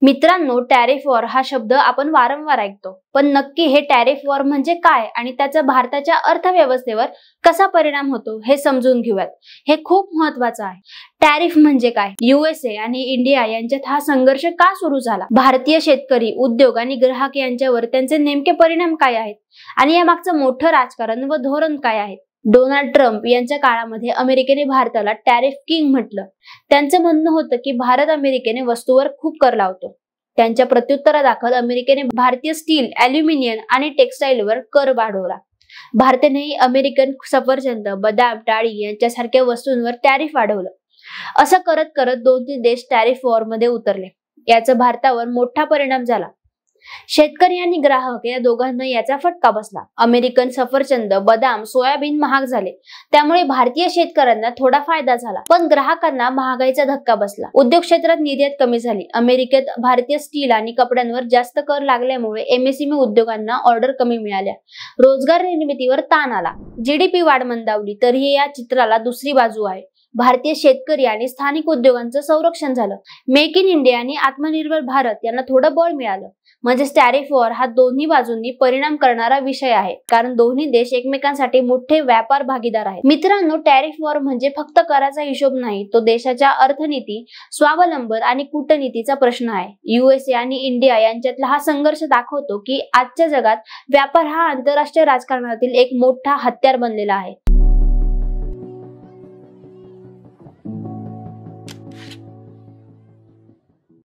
मित्रांनो, tariff war हा शब्द आपण वारंवार ऐकतो, पण नक्की हे टॅरिफ वॉर म्हणजे काय आणि त्याचा भारताच्या अर्थव्यवस्थेवर कसा परिणाम होतो हे समजून घेऊयात। हे खूप महत्त्वाचं आहे। टॅरिफ म्हणजे काय? यूएसए आणि इंडिया यांच्यात हा संघर्ष का सुरू झाला? भारतीय शेतकरी, उद्योग आणि ग्राहक यांच्यावर त्यांचे नेमके परिणाम काय आहेत आणि यामागचं मोठं राजकारण व धोरण काय आहे? डोनाल्ड ट्रम्प यांच्या काळामध्ये अमेरिकेने भारताला टॅरिफ किंग म्हटलं। त्यांचं म्हणणं होतं की भारत अमेरिकेने वस्तूवर खूप कर लावतो। त्यांच्या प्रत्युत्तरादाखल अमेरिकेने भारतीय स्टील, ॲल्युमिनियम आणि टेक्सटाईलवर कर वाढवला। भारतानेही अमेरिकन सफरचंद, बदाम, डाळी यांच्यासारख्या वस्तूंवर टॅरिफ वाढवलं। असं करत करत दोन्ही देश टॅरिफ वॉर मध्ये उतरले। याचा भारतावर मोठा परिणाम झाला। शेतकरी आणि ग्राहक या दोघांना याचा फटका बसला। अमेरिकन सफरचंद, बदाम, सोयाबीन महाग झाले, त्यामुळे भारतीय शेतकऱ्यांना थोडा फायदा झाला, पण ग्राहकांना महागाईचा धक्का बसला। उद्योग क्षेत्रात निर्यात कमी झाली। अमेरिकेत भारतीय स्टील आणि कपड्यांवर जास्त कर लागल्यामुळे एमएसएमई उद्योगांना ऑर्डर कमी मिळाल्या। रोजगार निर्मितीवर ताण आला। जीडीपी वाढ मंदावली। तरीही या चित्राला दुसरी बाजू आहे। भारतीय शेतकरी आणि स्थानिक उद्योगांचं संरक्षण झालं। मेक इन इंडिया आणि आत्मनिर्भर भारत यांना थोडं बळ मिळालं। म्हणजे टॅरिफ वॉर हा दोन्ही बाजूंनी परिणाम करणारा विषय आहे, कारण दोन्ही देश एकमेकांसाठी मोठे व्यापार भागीदार आहेत। मित्रांनो, टॅरिफ वॉर म्हणजे फक्त कराचा हिशोब नाही, तो देशाच्या अर्थनीती, स्वावलंबन आणि कूटनीतीचा प्रश्न आहे। यूएसए आणि इंडिया यांच्यातला हा संघर्ष दाखवतो की आजच्या जगात व्यापार हा आंतरराष्ट्रीय राजकारणातील एक मोठा हत्यार बनलेला आहे।